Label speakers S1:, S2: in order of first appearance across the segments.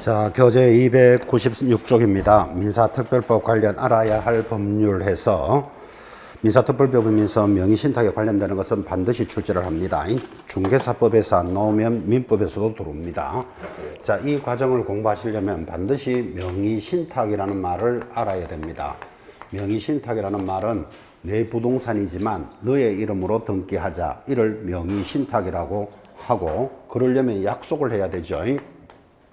S1: 자, 교재 296쪽입니다. 민사특별법 관련 알아야 할 법률 해서 민사특별법이면서 명의신탁에 관련되는 것은 반드시 출제를 합니다. 중개사법에서 안 나오면 민법에서도 들어옵니다. 자, 이 과정을 공부하시려면 반드시 명의신탁이라는 말을 알아야 됩니다. 명의신탁이라는 말은 내 부동산이지만 너의 이름으로 등기하자. 이를 명의신탁이라고 하고, 그러려면 약속을 해야 되죠.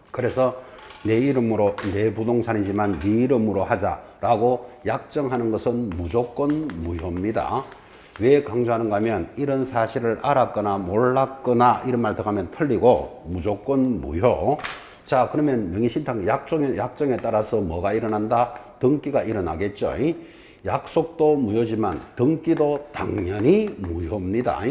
S1: 그래서 내 이름으로, 내 부동산이지만 네 이름으로 하자라고 약정하는 것은 무조건 무효입니다. 왜 강조하는가 하면 이런 사실을 알았거나 몰랐거나 이런 말 들어가면 틀리고 무조건 무효. 자, 그러면 명의신탁 약정에 따라서 뭐가 일어난다? 등기가 일어나겠죠. 약속도 무효지만 등기도 당연히 무효입니다.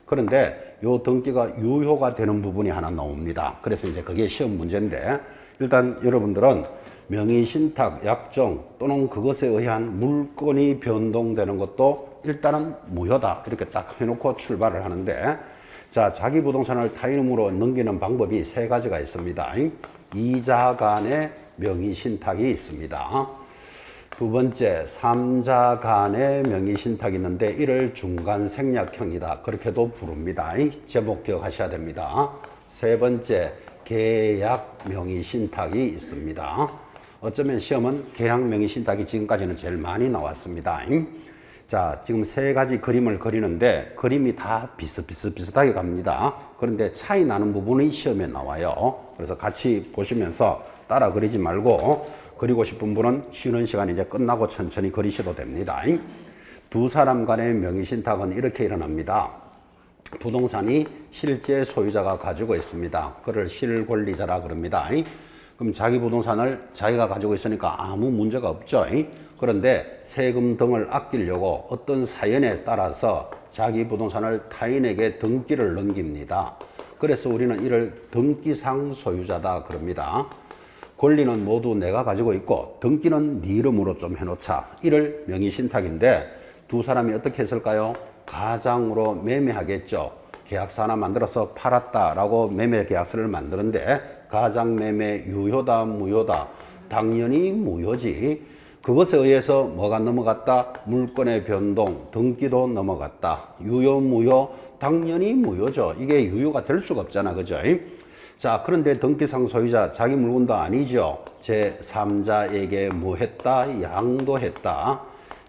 S1: 그런데 요 등기가 유효가 되는 부분이 하나 나옵니다. 그래서 이제 그게 시험 문제인데, 일단 여러분들은 명의신탁, 약정 또는 그것에 의한 물건이 변동되는 것도 일단은 무효다. 이렇게 딱 해놓고 출발을 하는데, 자, 자기 부동산을 타인으로 넘기는 방법이 세 가지가 있습니다. 이자 간의 명의신탁이 있습니다. 두 번째, 삼자 간의 명의신탁이 있는데 이를 중간생략형이다. 그렇게도 부릅니다. 제목 기억하셔야 됩니다. 세 번째, 계약 명의신탁이 있습니다. 어쩌면 시험은 계약 명의신탁이 지금까지는 제일 많이 나왔습니다. 자, 지금 세 가지 그림을 그리는데 그림이 다 비슷하게 갑니다. 그런데 차이 나는 부분이 시험에 나와요. 그래서 같이 보시면서 따라 그리지 말고, 그리고 싶은 분은 쉬는 시간 이제 끝나고 천천히 그리셔도 됩니다. 두 사람 간의 명의신탁은 이렇게 일어납니다. 부동산이 실제 소유자가 가지고 있습니다. 그를 실권리자라 그럽니다. 그럼 자기 부동산을 자기가 가지고 있으니까 아무 문제가 없죠. 그런데 세금 등을 아끼려고 어떤 사연에 따라서 자기 부동산을 타인에게 등기를 넘깁니다. 그래서 우리는 이를 등기상 소유자다 그럽니다. 권리는 모두 내가 가지고 있고 등기는 네 이름으로 좀 해놓자. 이를 명의신탁인데, 두 사람이 어떻게 했을까요? 가장으로 매매하겠죠. 계약서 하나 만들어서 팔았다라고 매매 계약서를 만드는데, 가장매매 유효다 무효다? 당연히 무효지. 그것에 의해서 뭐가 넘어갔다? 물건의 변동, 등기도 넘어갔다. 유효 무효? 당연히 무효죠. 이게 유효가 될 수가 없잖아, 그죠? 자, 그런데 등기상 소유자 자기 물건도 아니죠. 제3자에게 뭐 했다? 양도했다.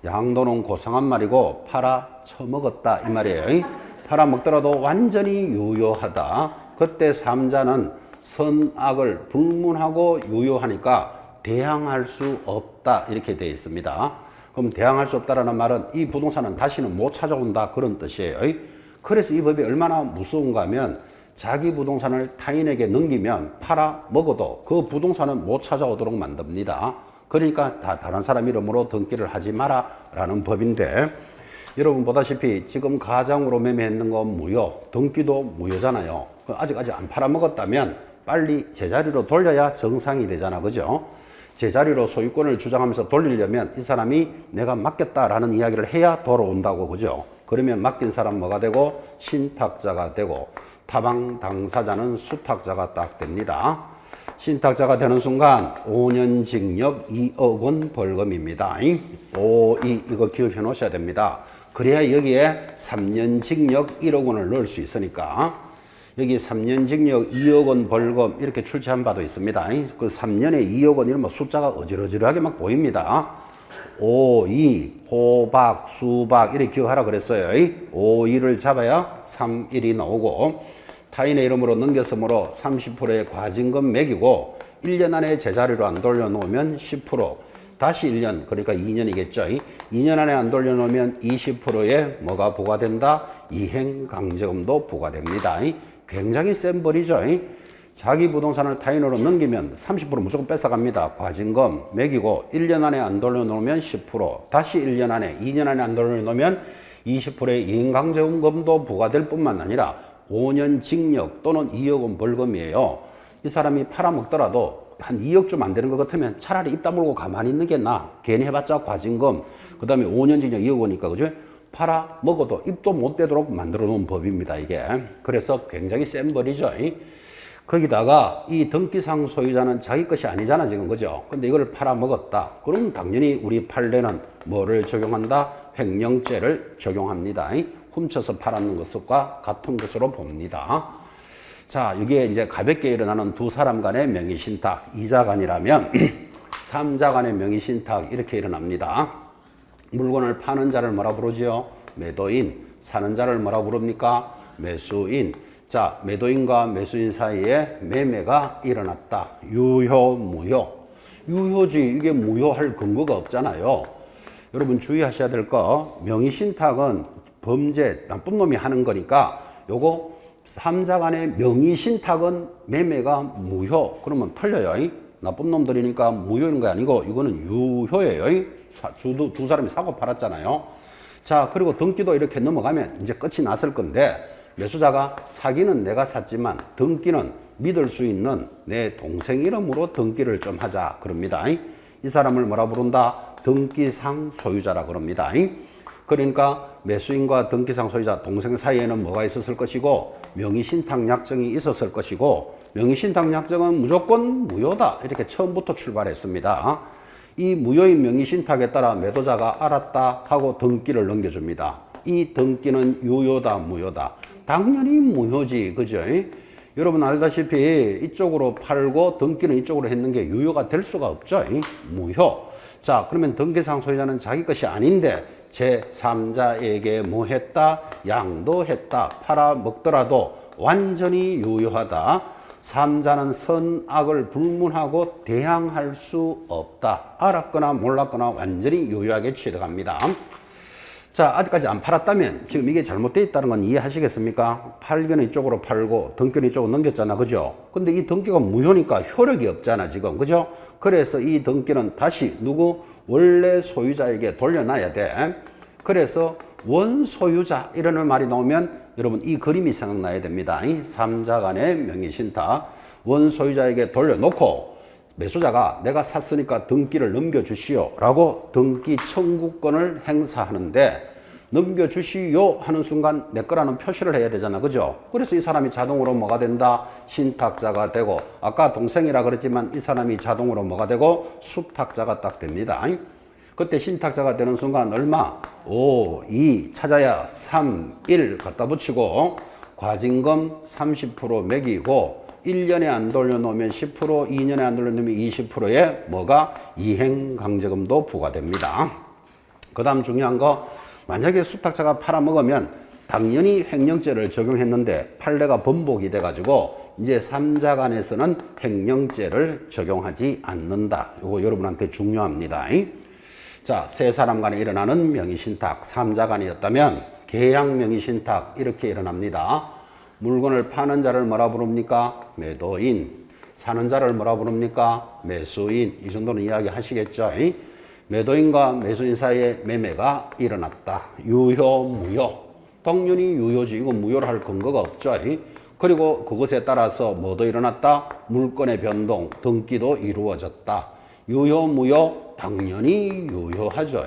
S1: 양도는 고상한 말이고 팔아 처먹었다 이 말이에요. 팔아 먹더라도 완전히 유효하다. 그때 3자는 선악을 불문하고 유효하니까 대항할 수 없다 이렇게 되어 있습니다. 그럼 대항할 수 없다라는 말은 이 부동산은 다시는 못 찾아온다 그런 뜻이에요. 그래서 이 법이 얼마나 무서운가 하면, 자기 부동산을 타인에게 넘기면 팔아 먹어도 그 부동산은 못 찾아오도록 만듭니다. 그러니까 다 다른 사람 이름으로 등기를 하지 마라 라는 법인데, 여러분 보다시피 지금 가장으로 매매했는 건 무효, 등기도 무효잖아요. 아직 안 팔아먹었다면 빨리 제자리로 돌려야 정상이 되잖아, 그죠? 제자리로 소유권을 주장하면서 돌리려면 이 사람이 내가 맡겼다라는 이야기를 해야 돌아온다고, 그죠? 그러면 맡긴 사람 뭐가 되고? 신탁자가 되고, 타방 당사자는 수탁자가 딱 됩니다. 신탁자가 되는 순간 5년 징역 2억 원 벌금입니다. 5, 2 이거 기억해 놓으셔야 됩니다. 그래야 여기에 3년 징역 1억 원을 넣을 수 있으니까, 여기 3년 징역 2억 원 벌금 이렇게 출제한 바도 있습니다. 그 3년에 2억 원 이러면 숫자가 어지러지하게 막 보입니다. 5, 2, 호박, 수박 이렇게 기억하라 그랬어요. 5, 2를 잡아야 3, 1이 나오고, 타인의 이름으로 넘겼으므로 30%의 과징금 매기고 1년 안에 제자리로 안 돌려놓으면 10%, 다시 1년, 그러니까 2년이겠죠. 2년 안에 안 돌려놓으면 20%의 뭐가 부과된다? 이행강제금도 부과됩니다. 굉장히 센 벌이죠. 자기 부동산을 타인으로 넘기면 30% 무조건 뺏어갑니다. 과징금 매기고 1년 안에 안 돌려놓으면 10%, 다시 1년 안에, 2년 안에 안 돌려놓으면 20%의 이행강제금도 부과될 뿐만 아니라 5년 징역 또는 2억 원 벌금이에요. 이 사람이 팔아먹더라도 한 2억 좀 안 되는 것 같으면 차라리 입 다물고 가만히 있는 게 나아. 괜히 해봤자 과징금, 그 다음에 5년 징역 2억 원이니까, 그죠? 팔아먹어도 입도 못 대도록 만들어 놓은 법입니다, 이게. 그래서 굉장히 센 벌이죠. 거기다가 이 등기상 소유자는 자기 것이 아니잖아 지금 그죠? 근데 이걸 팔아먹었다. 그럼 당연히 우리 판례는 뭐를 적용한다? 횡령죄를 적용합니다. 훔쳐서 팔았는 것과 같은 것으로 봅니다. 자, 이게 이제 가볍게 일어나는 두 사람 간의 명의신탁, 이자 간이라면 삼자 간의 명의신탁 이렇게 일어납니다. 물건을 파는 자를 뭐라 부르지요? 매도인. 사는 자를 뭐라 부릅니까? 매수인. 자, 매도인과 매수인 사이에 매매가 일어났다. 유효, 무효. 유효지, 이게 무효할 근거가 없잖아요. 여러분 주의하셔야 될 거, 명의신탁은 범죄, 나쁜 놈이 하는 거니까 요거 삼자 간의 명의신탁은 매매가 무효. 그러면 틀려요. 나쁜 놈들이니까 무효인 거 아니고 이거는 유효예요. 두 사람이 사고 팔았잖아요. 자, 그리고 등기도 이렇게 넘어가면 이제 끝이 났을 건데 매수자가 사기는 내가 샀지만 등기는 믿을 수 있는 내 동생 이름으로 등기를 좀 하자 그럽니다. 이 사람을 뭐라 부른다? 등기상 소유자라 그럽니다. 그러니까 매수인과 등기상 소유자 동생 사이에는 뭐가 있었을 것이고 명의신탁 약정이 있었을 것이고 명의신탁 약정은 무조건 무효다 이렇게 처음부터 출발했습니다. 이 무효인 명의신탁에 따라 매도자가 알았다 하고 등기를 넘겨줍니다. 이 등기는 유효다 무효다? 당연히 무효지 그죠? 여러분 알다시피 이쪽으로 팔고 등기는 이쪽으로 했는 게 유효가 될 수가 없죠. 무효. 자, 그러면 등기상 소유자는 자기 것이 아닌데 제3자에게 뭐 했다? 양도했다. 팔아먹더라도 완전히 유효하다. 3자는 선악을 불문하고 대항할 수 없다. 알았거나 몰랐거나 완전히 유효하게 취득합니다. 자, 아직까지 안 팔았다면 지금 이게 잘못되어 있다는 건 이해하시겠습니까? 팔기는 이쪽으로 팔고 등기는 이쪽으로 넘겼잖아. 그죠? 근데 이 등기가 무효니까 효력이 없잖아, 지금. 그죠? 그래서 이 등기는 다시 누구? 원래 소유자에게 돌려놔야 돼. 그래서 원소유자 이라는 말이 나오면 여러분 이 그림이 생각나야 됩니다. 삼자 간의 명의신탁. 원소유자에게 돌려놓고 매수자가 내가 샀으니까 등기를 넘겨주시오 라고 등기 청구권을 행사하는데 넘겨주시오 하는 순간 내 거라는 표시를 해야 되잖아. 그죠? 그래서 이 사람이 자동으로 뭐가 된다? 신탁자가 되고 아까 동생이라 그랬지만 이 사람이 자동으로 뭐가 되고 수탁자가 딱 됩니다. 그때 신탁자가 되는 순간 얼마? 5, 2 찾아야 3, 1 갖다 붙이고 과징금 30% 매기고 1년에 안 돌려놓으면 10%, 2년에 안 돌려놓으면 20%에 뭐가 이행강제금도 부과됩니다. 그 다음 중요한 거, 만약에 수탁자가 팔아먹으면 당연히 횡령죄를 적용했는데 판례가 번복이 돼가지고 이제 3자 간에서는 횡령죄를 적용하지 않는다. 이거 여러분한테 중요합니다. 자, 세 사람 간에 일어나는 명의신탁, 3자 간이었다면 계약 명의신탁 이렇게 일어납니다. 물건을 파는 자를 뭐라 부릅니까? 매도인. 사는 자를 뭐라 부릅니까? 매수인. 이 정도는 이야기 하시겠죠? 매도인과 매수인 사이에 매매가 일어났다. 유효, 무효. 당연히 유효지. 이건 무효를 할 근거가 없죠. 그리고 그것에 따라서 뭐도 일어났다? 물건의 변동, 등기도 이루어졌다. 유효, 무효? 당연히 유효하죠.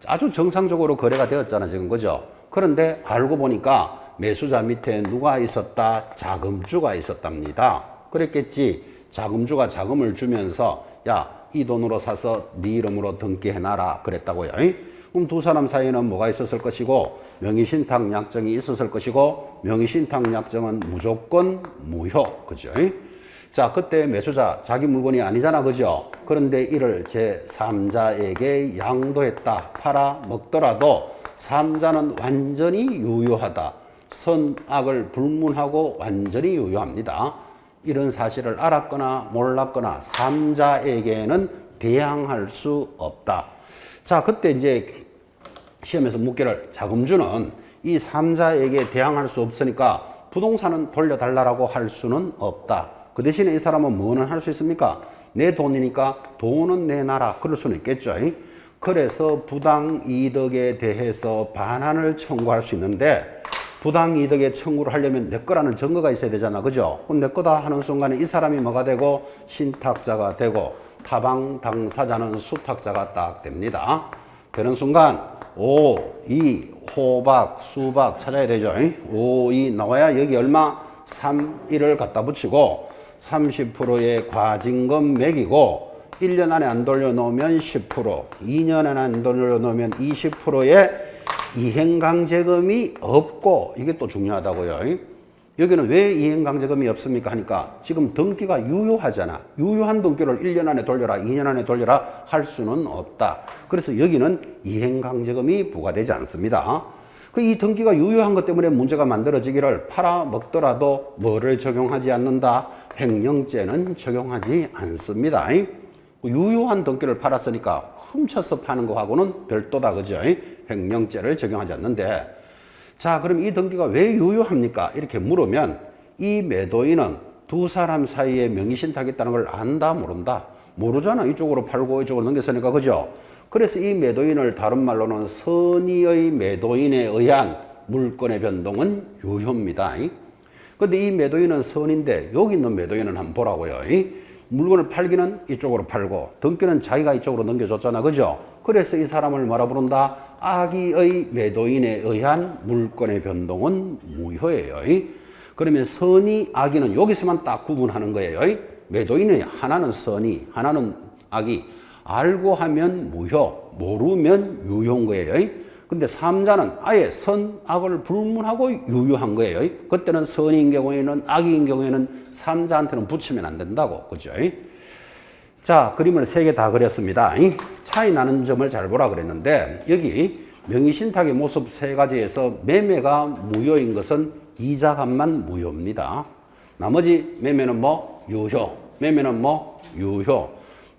S1: 아주 정상적으로 거래가 되었잖아, 지금. 그죠? 그런데 알고 보니까 매수자 밑에 누가 있었다? 자금주가 있었답니다. 그랬겠지. 자금주가 자금을 주면서 야, 이 돈으로 사서 네 이름으로 등기해놔라 그랬다고요. 그럼 두 사람 사이에는 뭐가 있었을 것이고 명의신탁 약정이 있었을 것이고 명의신탁 약정은 무조건 무효. 그죠? 자, 그때 매수자 자기 물건이 아니잖아. 그죠? 그런데 이를 제3자에게 양도했다. 팔아 먹더라도 3자는 완전히 유효하다. 선악을 불문하고 완전히 유효합니다. 이런 사실을 알았거나 몰랐거나 3자에게는 대항할 수 없다. 자, 그때 이제 시험에서 묻기를 자금주는 이 3자에게 대항할 수 없으니까 부동산은 돌려달라고 할 수는 없다. 그 대신에 이 사람은 뭐는 할 수 있습니까? 내 돈이니까 돈은 내놔라. 그럴 수는 있겠죠. 그래서 부당이득에 대해서 반환을 청구할 수 있는데 부당이득의 청구를 하려면 내 거라는 증거가 있어야 되잖아. 그죠? 내 거다 하는 순간에 이 사람이 뭐가 되고 신탁자가 되고 타방 당사자는 수탁자가 딱 됩니다. 되는 순간 5, 2, 호박, 수박 찾아야 되죠. 5, 2 나와야 여기 얼마? 3, 1을 갖다 붙이고 30%의 과징금 매기고 1년 안에 안 돌려놓으면 10%, 2년 안에 안 돌려놓으면 20%의 이행강제금이 없고, 이게 또 중요하다고요. 여기는 왜 이행강제금이 없습니까 하니까 지금 등기가 유효하잖아. 유효한 등기를 1년 안에 돌려라, 2년 안에 돌려라 할 수는 없다. 그래서 여기는 이행강제금이 부과되지 않습니다. 이 등기가 유효한 것 때문에 문제가 만들어지기를 팔아먹더라도 뭐를 적용하지 않는다? 횡령죄는 적용하지 않습니다. 유효한 등기를 팔았으니까 훔쳐서 파는 거하고는 별도다, 그죠? 횡령죄를 적용하지 않는데, 자, 그럼 이 등기가 왜 유효합니까? 이렇게 물으면 이 매도인은 두 사람 사이에 명의신탁이 있다는 걸 안다, 모른다? 모르잖아. 이쪽으로 팔고 이쪽으로 넘겼으니까, 그죠? 그래서 이 매도인을 다른 말로는 선의의 매도인에 의한 물권의 변동은 유효입니다. 근데 이 매도인은 선인데 여기 있는 매도인은 한번 보라고요. 물건을 팔기는 이쪽으로 팔고 등기는 자기가 이쪽으로 넘겨줬잖아, 그죠? 그래서 이 사람을 뭐라 부른다? 악의의 매도인에 의한 물권의 변동은 무효예요. 그러면 선의, 악의는 여기서만 딱 구분하는 거예요. 매도인의 하나는 선의, 하나는 악의. 알고 하면 무효, 모르면 유효인 거예요. 근데 삼자는 아예 선, 악을 불문하고 유효한 거예요. 그때는 선인 경우에는, 악인 경우에는 삼자한테는 붙이면 안 된다고. 그죠? 자, 그림을 3개 다 그렸습니다. 차이 나는 점을 잘 보라 그랬는데, 여기 명의신탁의 모습 3가지에서 매매가 무효인 것은 이자값만 무효입니다. 나머지 매매는 뭐? 유효. 매매는 뭐? 유효.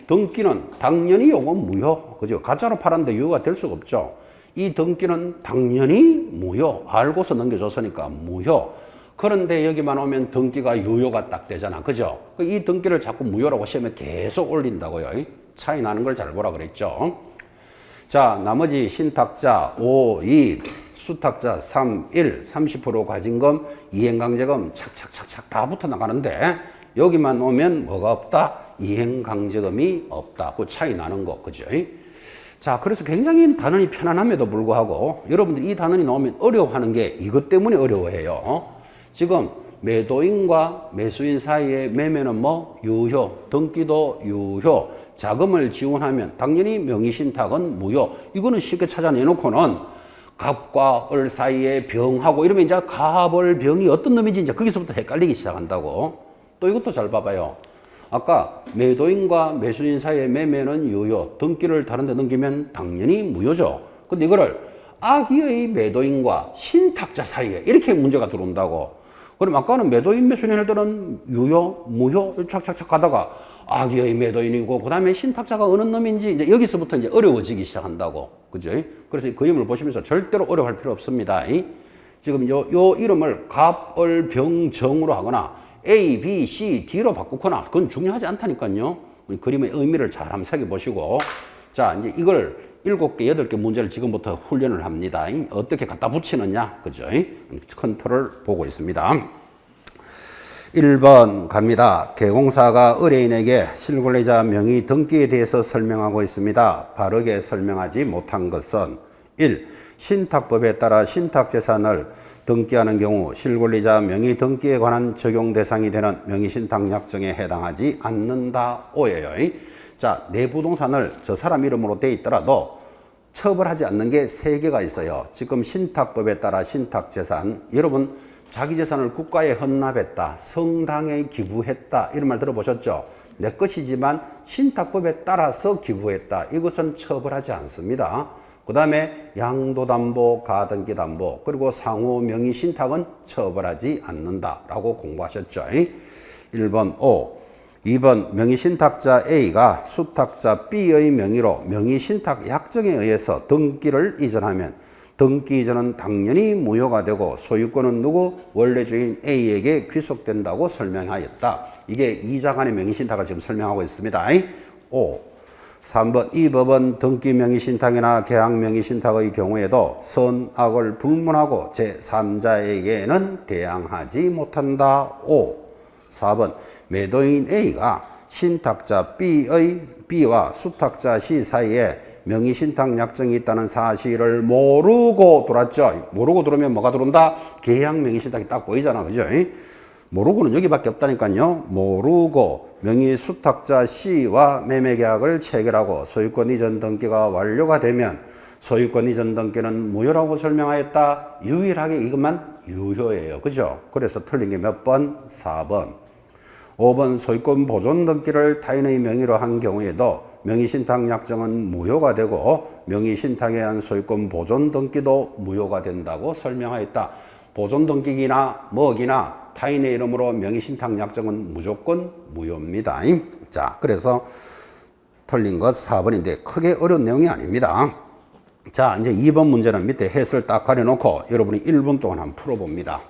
S1: 등기는 당연히 요건 무효. 그죠? 가짜로 팔았는데 유효가 될 수가 없죠. 이 등기는 당연히 무효. 알고서 넘겨줬으니까 무효. 그런데 여기만 오면 등기가 유효가 딱 되잖아. 그죠? 이 등기를 자꾸 무효라고 시험에 계속 올린다고요. 차이 나는 걸 잘 보라 그랬죠. 자, 나머지 신탁자 5, 2, 수탁자 3, 1, 30% 과징금, 이행강제금 착착착착 다 붙어 나가는데 여기만 오면 뭐가 없다? 이행강제금이 없다. 그 차이 나는 거. 그죠? 자, 그래서 굉장히 단원이 편안함에도 불구하고 여러분들이 이 단원이 나오면 어려워하는 게 이것 때문에 어려워해요. 지금 매도인과 매수인 사이의 매매는 뭐? 유효. 등기도 유효. 자금을 지원하면 당연히 명의신탁은 무효. 이거는 쉽게 찾아내놓고는 갑과 을 사이에 병하고 이러면 이제 갑을 병이 어떤 놈인지 이제 거기서부터 헷갈리기 시작한다고. 또 이것도 잘 봐봐요. 아까 매도인과 매수인 사이의 매매는 유효, 등기를 다른 데 넘기면 당연히 무효죠. 근데 이거를 악의의 매도인과 신탁자 사이에 이렇게 문제가 들어온다고. 그럼 아까는 매도인, 매수인 할 때는 유효, 무효 착착착 가다가 악의의 매도인이고 그 다음에 신탁자가 어느 놈인지 이제 여기서부터 이제 어려워지기 시작한다고. 그죠? 그래서 이 그림을 보시면서 절대로 어려워할 필요 없습니다. 지금 요 이름을 갑을 병정으로 하거나 A, B, C, D로 바꾸거나 그건 중요하지 않다니까요. 그림의 의미를 잘 한번 살펴보시고, 자, 이제 이걸 7개, 8개 문제를 지금부터 훈련을 합니다. 어떻게 갖다 붙이느냐, 그죠? 컨트롤 보고 있습니다. 1번 갑니다. 개공사가 의뢰인에게 실권리자 명의 등기에 대해서 설명하고 있습니다. 바르게 설명하지 못한 것은 1. 신탁법에 따라 신탁재산을 등기하는 경우 실권리자 명의 등기에 관한 적용 대상이 되는 명의신탁약정에 해당하지 않는다. 오예요. 자, 내 부동산을 저 사람 이름으로 돼 있더라도 처벌하지 않는 게 3개가 있어요. 지금 신탁법에 따라 신탁재산, 여러분 자기 재산을 국가에 헌납했다, 성당에 기부했다 이런 말 들어보셨죠? 내 것이지만 신탁법에 따라서 기부했다. 이것은 처벌하지 않습니다. 그 다음에 양도담보, 가등기담보, 그리고 상호 명의신탁은 처벌하지 않는다라고 공부하셨죠. 1번 O. 2번 명의신탁자 A가 수탁자 B의 명의로 명의신탁 약정에 의해서 등기를 이전하면 등기 이전은 당연히 무효가 되고 소유권은 누구? 원래 주인 A에게 귀속된다고 설명하였다. 이게 이자 간의 명의신탁을 지금 설명하고 있습니다. O. 3번 이 법은 등기 명의신탁이나 계약 명의신탁의 경우에도 선악을 불문하고 제3자에게는 대항하지 못한다. 5. 4번 매도인 A가 신탁자 B와 수탁자 C 사이에 명의신탁 약정이 있다는 사실을 모르고 들어왔죠. 모르고 들어오면 뭐가 들어온다? 계약 명의신탁이 딱 보이잖아. 그죠? 모르고는 여기밖에 없다니까요. 모르고 명의 수탁자 C와 매매계약을 체결하고 소유권 이전 등기가 완료가 되면 소유권 이전 등기는 무효라고 설명하였다. 유일하게 이것만 유효예요. 그죠? 그래서 틀린 게 몇 번? 4번. 5번 소유권 보존 등기를 타인의 명의로 한 경우에도 명의신탁약정은 무효가 되고 명의신탁에 의한 소유권 보존 등기도 무효가 된다고 설명하였다. 보존 등기기나 뭐기나 타인의 이름으로 명의신탁약정은 무조건 무효입니다. 자, 그래서 틀린 것 4번인데 크게 어려운 내용이 아닙니다. 자, 이제 2번 문제는 밑에 해설 딱 가려놓고 여러분이 1분 동안 한번 풀어봅니다.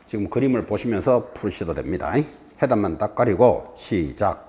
S1: 지금 그림을 보시면서 풀으셔도 됩니다. 해답만 딱 가리고 시작.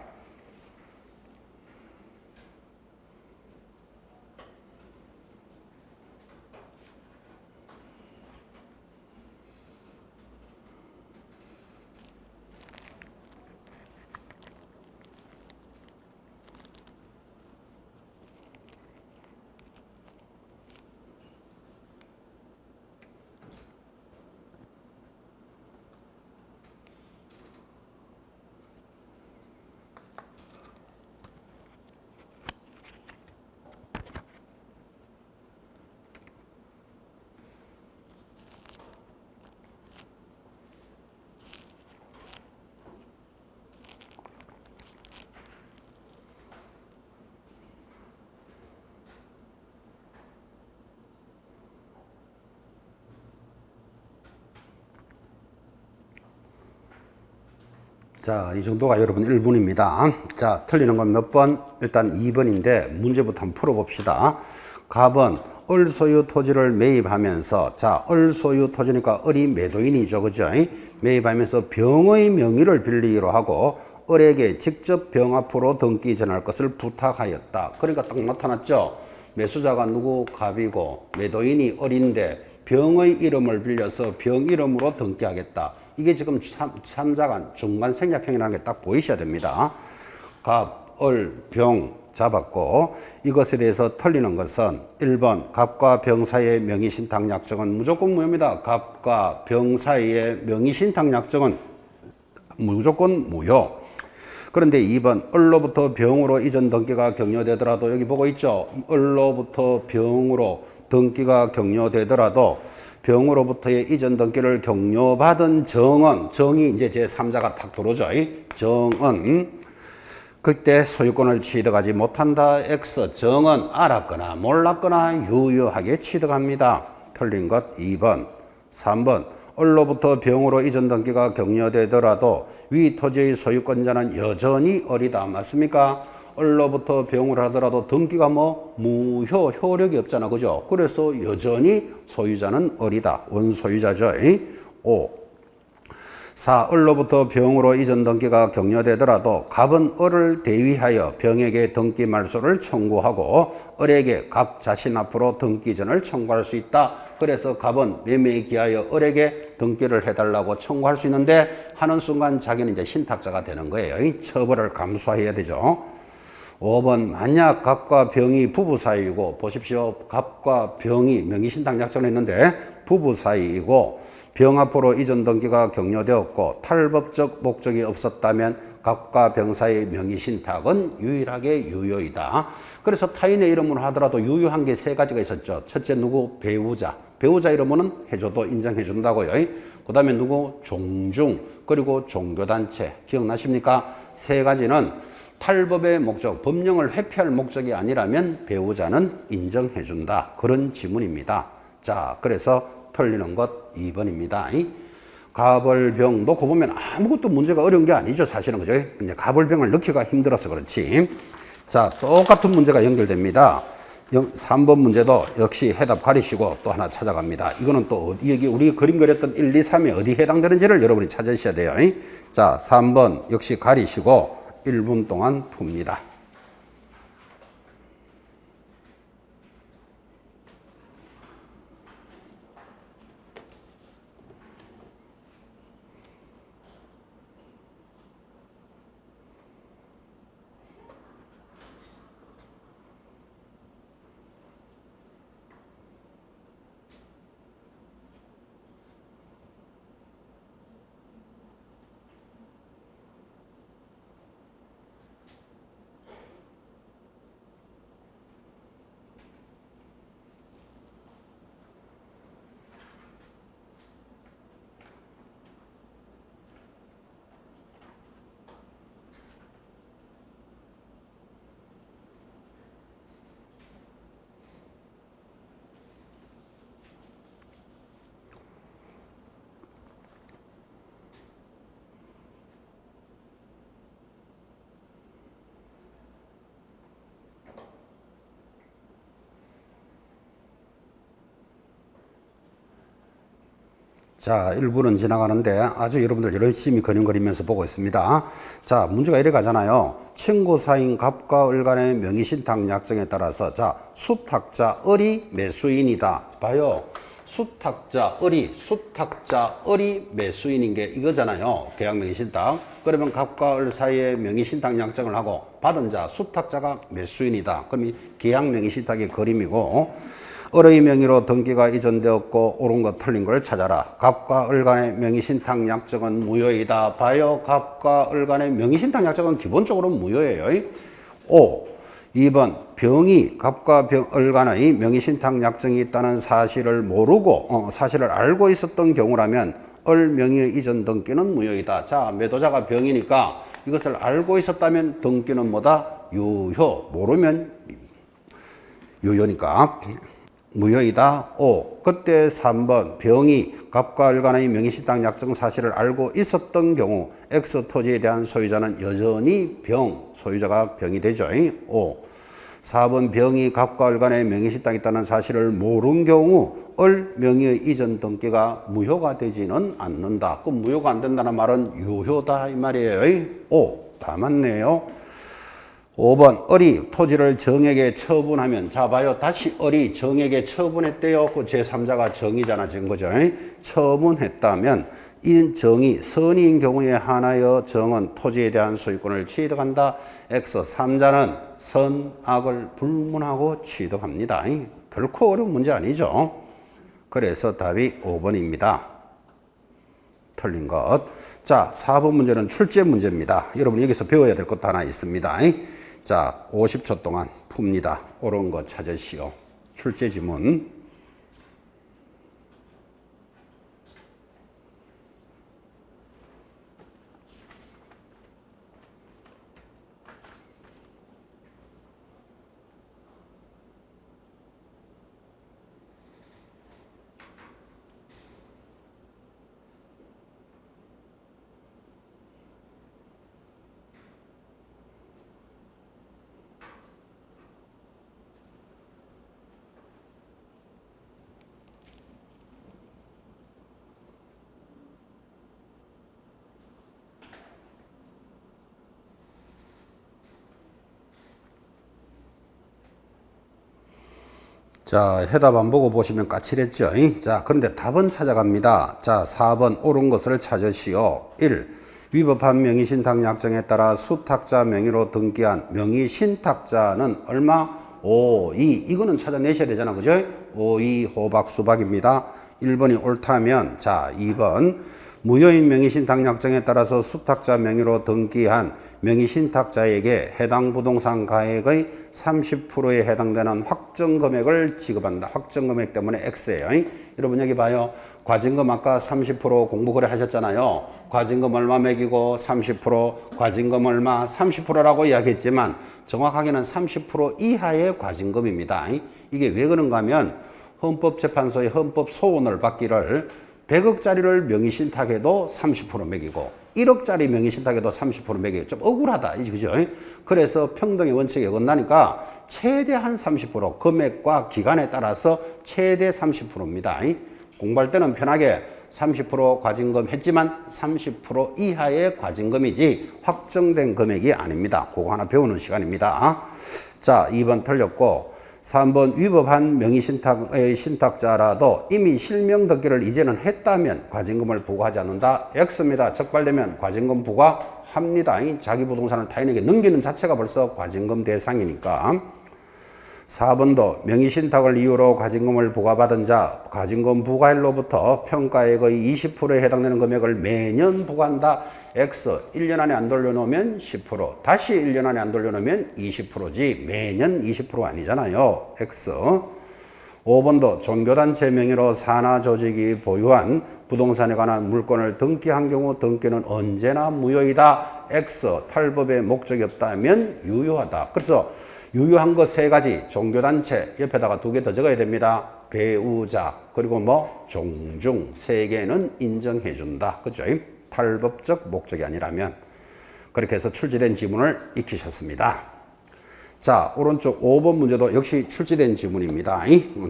S1: 자, 이 정도가 여러분 1분입니다. 자, 틀리는 건 몇 번? 일단 2번인데 문제부터 한번 풀어봅시다. 갑은 을 소유 토지를 매입하면서, 자, 을 소유 토지니까 을이 매도인이죠. 그죠? 매입하면서 병의 명의를 빌리기로 하고 을에게 직접 병 앞으로 등기 전할 것을 부탁하였다. 그러니까 딱 나타났죠. 매수자가 누구? 갑이고 매도인이 을인데 병의 이름을 빌려서 병 이름으로 등기하겠다. 이게 지금 삼자간 중간 생략형이라는 게 딱 보이셔야 됩니다. 갑, 을, 병 잡았고 이것에 대해서 틀리는 것은 1번 갑과 병 사이의 명의신탁약정은 무조건 무효입니다. 갑과 병 사이의 명의신탁약정은 무조건 무효. 그런데 2번 을로부터 병으로 이전 등기가 격려되더라도 여기 보고 있죠. 을로부터 병으로 등기가 격려되더라도 병으로부터의 이전 등기를 격려받은 정은, 정이 이제 제3자가 탁 들어오죠. 정은 그때 소유권을 취득하지 못한다. X 정은 알았거나 몰랐거나 유효하게 취득합니다. 틀린 것 2번. 3번 을로부터 병으로 이전 등기가 격려되더라도 위 토지의 소유권자는 여전히 을이다. 맞습니까? 을로부터 병을 하더라도 등기가 무효, 효력이 없잖아. 그죠? 그래서 여전히 소유자는 을이다. 원소유자죠. 5. 4. 을로부터 병으로 이전 등기가 격려되더라도 갑은 을을 대위하여 병에게 등기 말소를 청구하고 을에게 갑 자신 앞으로 등기전을 청구할 수 있다. 그래서 갑은 매매에 기하여 을에게 등기를 해달라고 청구할 수 있는데 하는 순간 자기는 이제 신탁자가 되는 거예요. 처벌을 감수해야 되죠. 5번 만약 갑과 병이 부부 사이이고 보십시오. 갑과 병이 명의신탁약정을 했는데 부부 사이이고 병 앞으로 이전 등기가 격려되었고 탈법적 목적이 없었다면 갑과 병 사이의 명의신탁은 유일하게 유효이다. 그래서 타인의 이름으로 하더라도 유효한 게 세 가지가 있었죠. 첫째 누구? 배우자. 배우자 이름은 해줘도 인정해준다고요. 그 다음에 누구? 종중. 그리고 종교단체. 기억나십니까? 세 가지는 탈법의 목적, 법령을 회피할 목적이 아니라면 배우자는 인정해준다. 그런 지문입니다. 자, 그래서 틀리는 것 2번입니다. 갑을병 놓고 보면 아무것도 문제가 어려운 게 아니죠. 사실은 그죠? 이제 갑을병을 넣기가 힘들어서 그렇지. 자, 똑같은 문제가 연결됩니다. 3번 문제도 역시 해답 가리시고 또 하나 찾아갑니다. 이거는 또 어디, 여기 우리 그림 그렸던 1, 2, 3에 어디 해당되는지를 여러분이 찾으셔야 돼요. 자, 3번 역시 가리시고 1분 동안 풉니다. 자, 1부는 지나가는데 아주 여러분들 열심히 그림그리면서 보고 있습니다. 자, 문제가 이래 가잖아요. 친구 사이인 갑과 을 간의 명의신탁 약정에 따라서 자, 수탁자 을이 매수인이다. 봐요. 수탁자 을이 매수인인 게 이거잖아요. 계약 명의신탁. 그러면 갑과 을 사이에 명의신탁 약정을 하고 받은 자 수탁자가 매수인이다. 그럼 이 계약 명의신탁의 그림이고 을의 명의로 등기가 이전되었고 옳은 것 틀린 걸 찾아라. 갑과 을 간의 명의신탁 약정은 무효이다. 봐요. 갑과 을 간의 명의신탁 약정은 기본적으로 무효예요. 5. 2번 병이 갑과 을 간의 명의신탁 약정이 있다는 사실을 모르고 사실을 알고 있었던 경우라면 을 명의의 이전 등기는 무효이다. 자, 매도자가 병이니까 이것을 알고 있었다면 등기는 뭐다? 유효. 모르면 유효니까 무효이다. 5. 그때 3번 병이 갑과 을 간의 명의신탁 약정 사실을 알고 있었던 경우 X 토지에 대한 소유자는 여전히 소유자가 병이 되죠. 5. 4번 병이 갑과 을 간의 명의신탁이 있다는 사실을 모른 경우 을 명의의 이전 등기가 무효가 되지는 않는다. 그럼 무효가 안 된다는 말은 유효다 이 말이에요. 5. 다 맞네요. 5번 을이 토지를 정에게 처분하면 자 봐요. 다시 을이 정에게 처분했대요. 그 제3자가 정이잖아. 지금 그죠? 처분했다면 이 정이 선의인 경우에 한하여 정은 토지에 대한 소유권을 취득한다. X 3자는 선악을 불문하고 취득합니다. 결코 어려운 문제 아니죠. 그래서 답이 5번입니다. 틀린 것. 자, 4번 문제는 출제 문제입니다. 여러분 여기서 배워야 될 것도 하나 있습니다. 자, 50초 동안 풉니다. 옳은 거 찾으시오. 출제 지문. 자, 해답 안 보고 보시면 까칠했죠. 자, 그런데 답은 찾아갑니다. 자, 4번 옳은 것을 찾으시오. 1. 위법한 명의신탁 약정에 따라 수탁자 명의로 등기한 명의신탁자는 얼마? 5, 2. 이거는 찾아내셔야 되잖아. 그죠? 5, 2 호박 수박입니다. 1번이 옳다면 자, 2번 무효인 명의신탁 약정에 따라서 수탁자 명의로 등기한 명의신탁자에게 해당 부동산 가액의 30%에 해당되는 확정 금액을 지급한다. 확정 금액 때문에 X예요. 여러분 여기 봐요. 과징금 아까 30% 공부거래 하셨잖아요. 과징금 얼마 매기고 30%, 과징금 얼마 30%라고 이야기했지만 정확하게는 30% 이하의 과징금입니다. 이게 왜 그런가 하면 헌법재판소의 헌법소원을 받기를 100억짜리를 명의신탁해도 30% 매기고 1억짜리 명의신탁해도 30% 매기고 좀 억울하다. 그죠? 그래서 평등의 원칙에 어긋나니까 최대한 30% 금액과 기간에 따라서 최대 30%입니다. 공부할 때는 편하게 30% 과징금 했지만 30% 이하의 과징금이지 확정된 금액이 아닙니다. 그거 하나 배우는 시간입니다. 자, 2번 틀렸고 3번 위법한 명의신탁의 신탁자라도 이미 실명 등기를 이제는 했다면 과징금을 부과하지 않는다. X입니다. 적발되면 과징금 부과합니다. 자기 부동산을 타인에게 넘기는 자체가 벌써 과징금 대상이니까. 4번도 명의신탁을 이유로 과징금을 부과받은 자 과징금 부과일로부터 평가액의 20%에 해당되는 금액을 매년 부과한다. X 1년 안에 안 돌려놓으면 10%, 다시 1년 안에 안 돌려놓으면 20%지 매년 20% 아니잖아요. X. 5번도 종교단체 명의로 산하조직이 보유한 부동산에 관한 물건을 등기한 경우 등기는 언제나 무효이다. X. 탈법의 목적이 없다면 유효하다. 그래서 유효한 거 3가지 종교단체 옆에다가 2개 더 적어야 됩니다. 배우자 그리고 종중 3개는 인정해준다. 그죠? 탈법적 목적이 아니라면. 그렇게 해서 출제된 지문을 익히셨습니다. 자, 오른쪽 5번 문제도 역시 출제된 지문입니다.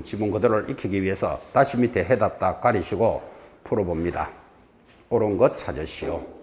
S1: 지문 그대로를 익히기 위해서 다시 밑에 해답 딱 가리시고 풀어봅니다. 옳은 것 찾으시오.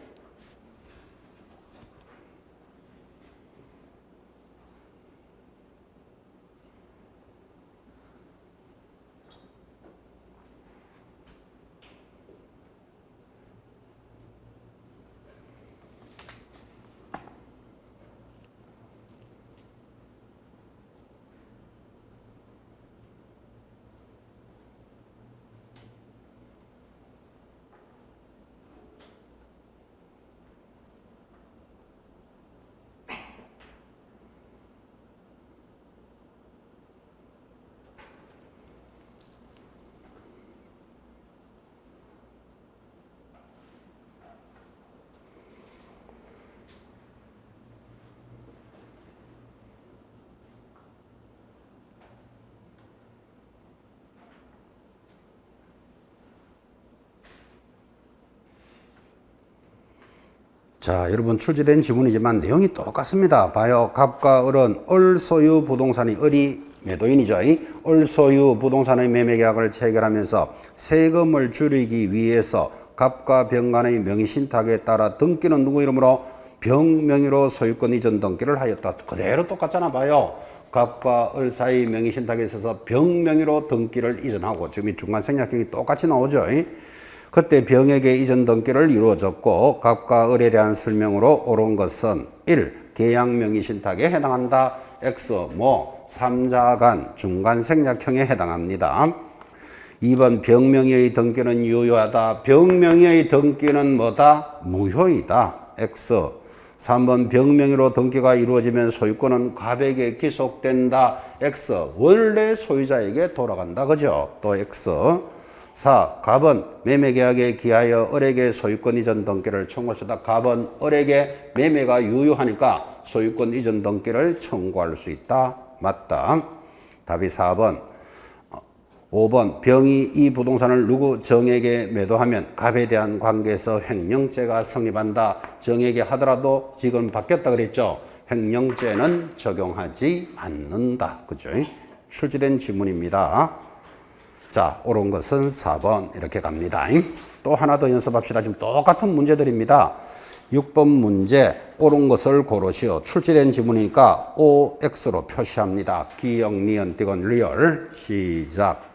S1: 자, 여러분 출제된 지문이지만 내용이 똑같습니다. 봐요. 갑과 을은 을 소유 부동산이 을이 매도인이죠. 을 소유 부동산의 매매 계약을 체결하면서 세금을 줄이기 위해서 갑과 병 간의 명의 신탁에 따라 등기는 누구 이름으로? 병 명의로 소유권 이전 등기를 하였다. 그대로 똑같잖아. 봐요. 갑과 을 사이 명의 신탁에 있어서 병 명의로 등기를 이전하고 지금 이 중간 생략형이 똑같이 나오죠. 그때 병에게 이전 등기를 이루어졌고 갑과 을에 대한 설명으로 옳은 것은 1. 계약 명의 신탁에 해당한다. X. 3자 간 중간 생략형에 해당합니다. 2번 병명의의 등기는 유효하다. 병명의의 등기는 뭐다? 무효이다. X. 3번 병명의로 등기가 이루어지면 소유권은 갑에게 기속된다. X. 원래 소유자에게 돌아간다. 그죠? 또 X. 4. 갑은 매매계약에 기하여 을에게 소유권 이전 등기를 청구하다. 갑은 을에게 매매가 유효하니까 소유권 이전 등기를 청구할 수 있다. 맞다. 답이 4번. 5번. 병이 이 부동산을 누구 정에게 매도하면 갑에 대한 관계에서 횡령죄가 성립한다. 정에게 하더라도 지금 바뀌었다 그랬죠. 횡령죄는 적용하지 않는다. 그죠? 출제된 지문입니다. 자, 옳은 것은 4번 이렇게 갑니다. 또 하나 더 연습합시다. 지금 똑같은 문제들입니다. 6번 문제 옳은 것을 고르시오. 출제된 지문이니까 OX로 표시합니다. 기역, 니은, 디귿, 리얼. 시작.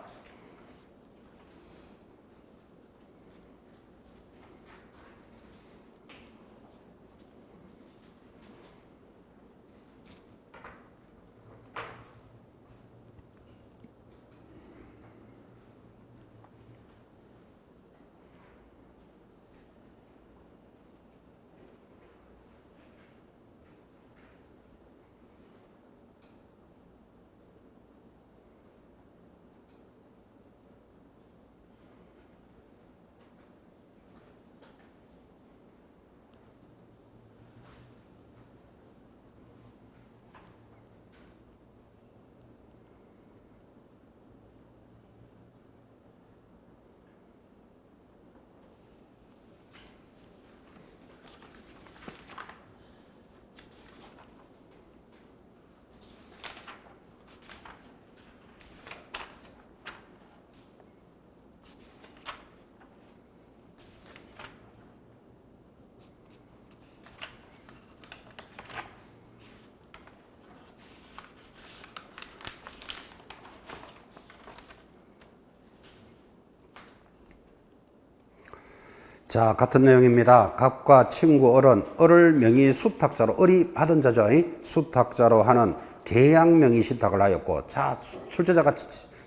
S1: 자, 같은 내용입니다. 갑과 친구 을은 을을 명의 수탁자로, 을이 받은 자죠. 수탁자로 하는 계약 명의 신탁을 하였고, 자, 출제자가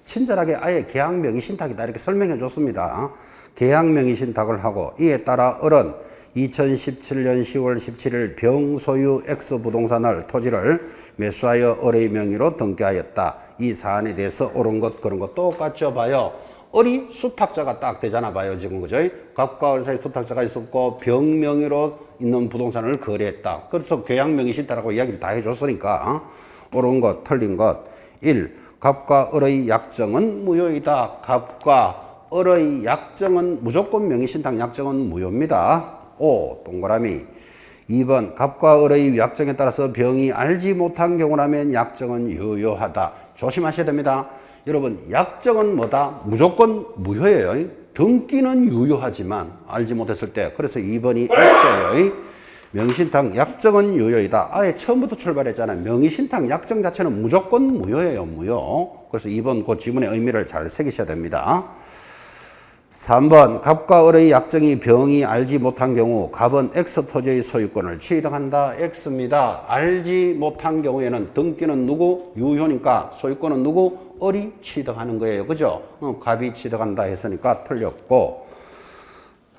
S1: 친절하게 아예 계약 명의 신탁이다 이렇게 설명해 줬습니다. 계약 명의 신탁을 하고 이에 따라 을은 2017년 10월 17일 병 소유 X 부동산을 토지를 매수하여 을의 명의로 등기하였다. 이 사안에 대해서 옳은 것 그런 것 똑같죠. 봐요. 을이 수탁자가 딱 되잖아. 봐요. 지금 그죠? 갑과 을 사이 수탁자가 있었고 병 명의로 있는 부동산을 거래했다. 그래서 계약 명의 신탁이라고 이야기를 다 해줬으니까 옳은 것 틀린 것 1. 갑과 을의 약정은 무효이다. 갑과 을의 약정은 무조건 명의 신탁 약정은 무효입니다. 5. 동그라미 2번 갑과 을의 약정에 따라서 병이 알지 못한 경우라면 약정은 유효하다. 조심하셔야 됩니다. 여러분 약정은 뭐다? 무조건 무효예요. 등기는 유효하지만 알지 못했을 때 그래서 2번이 X예요. 명의신탁 약정은 유효이다. 아예 처음부터 출발했잖아요. 명의신탁 약정 자체는 무조건 무효예요. 무효. 그래서 2번 그 지문의 의미를 잘 새기셔야 됩니다. 3번 갑과 을의 약정이 병이 알지 못한 경우 갑은 X 토지의 소유권을 취득한다. X입니다. 알지 못한 경우에는 등기는 누구? 유효니까 소유권은 누구? 을이 취득하는 거예요. 그죠? 갑이 취득한다 했으니까 틀렸고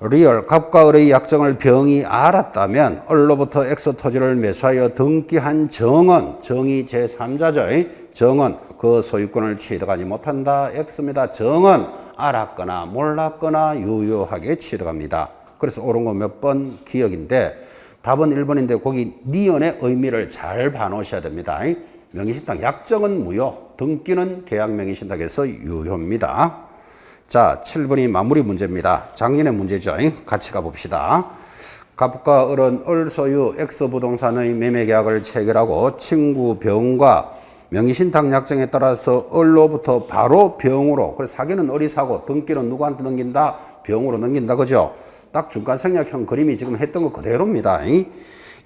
S1: 리얼 갑과 을의 약정을 병이 알았다면 을로부터 X 토지를 매수하여 등기한 정은 정이 제3자죠. 정은 그 소유권을 취득하지 못한다. X입니다. 정은 알았거나 몰랐거나 유효하게 취득합니다. 그래서 옳은 거 몇 번 기억인데 답은 1번인데 거기 니은의 의미를 잘 봐놓으셔야 됩니다. 명의신탁 약정은 무효, 등기는 계약 명의신탁에서 유효입니다. 자, 7번이 마무리 문제입니다. 작년의 문제죠. 같이 가봅시다. 갑과 을은 을 소유 X부동산의 매매계약을 체결하고 친구 병과 명의신탁 약정에 따라서 을로부터 바로 병으로, 그래서 사기는 을이 사고 등기는 누구한테 넘긴다? 병으로 넘긴다. 그죠? 딱 중간생략형 그림이 지금 했던 거 그대로입니다.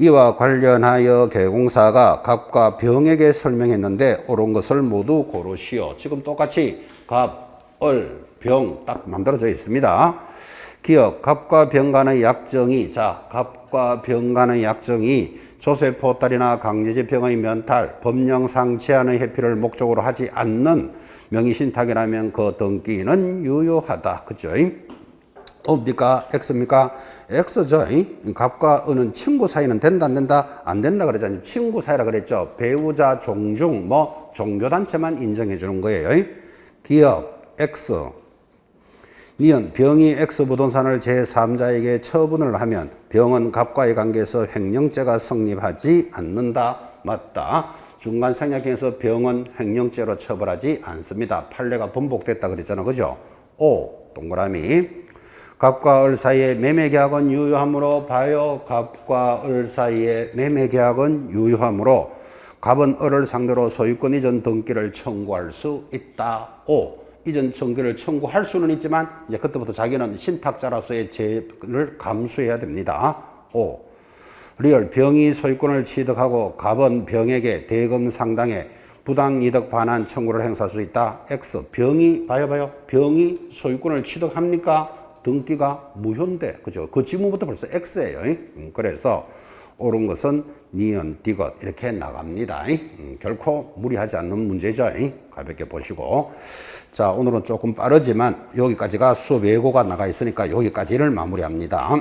S1: 이와 관련하여 개공사가 갑과 병에게 설명했는데 옳은 것을 모두 고르시오. 지금 똑같이 갑, 을, 병 딱 만들어져 있습니다. 기억, 갑과 병 간의 약정이, 자, 갑과 병 간의 약정이 조세포 딸이나 강제집행의 면탈, 법령상 제한의 회피를 목적으로 하지 않는 명의신탁이라면 그 등기는 유효하다. 그죠? O입니까? X입니까? X죠. 갑과 은은 친구 사이는 된다, 안 된다? 안 된다 그러잖아요. 친구 사이라 그랬죠. 배우자, 종중, 뭐, 종교단체만 인정해 주는 거예요. 기억, X. 니은, 병이 X부동산을 제3자에게 처분을 하면 병은 갑과의 관계에서 횡령죄가 성립하지 않는다. 맞다. 중간 생략형에서 병은 횡령죄로 처벌하지 않습니다. 판례가 번복됐다 그랬잖아. 그죠? O, 동그라미. 갑과 을 사이의 매매계약은 유효하므로 봐요. 갑과 을 사이의 매매계약은 유효하므로 갑은 을을 상대로 소유권 이전 등기를 청구할 수 있다. O. 이전 청구를 청구할 수는 있지만 이제 그때부터 자기는 신탁자로서의 죄를 감수해야 됩니다. O. 리얼 병이 소유권을 취득하고 갑은 병에게 대금 상당의 부당이득 반환 청구를 행사할 수 있다. X. 병이 봐요. 병이 소유권을 취득합니까? 등기가 무효인데, 그죠? 그 지문부터 벌써 X예요. 그래서 옳은 것은 니은, 디귿 이렇게 나갑니다. 결코 무리하지 않는 문제죠. 가볍게 보시고. 자, 오늘은 조금 빠르지만 여기까지가 수업 예고가 나가 있으니까 여기까지를 마무리합니다.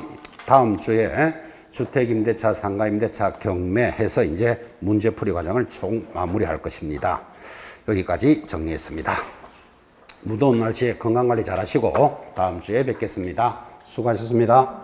S1: 다음 주에 주택임대차, 상가임대차, 경매해서 이제 문제풀이 과정을 총 마무리할 것입니다. 여기까지 정리했습니다. 무더운 날씨에 건강관리 잘 하시고 다음 주에 뵙겠습니다. 수고하셨습니다.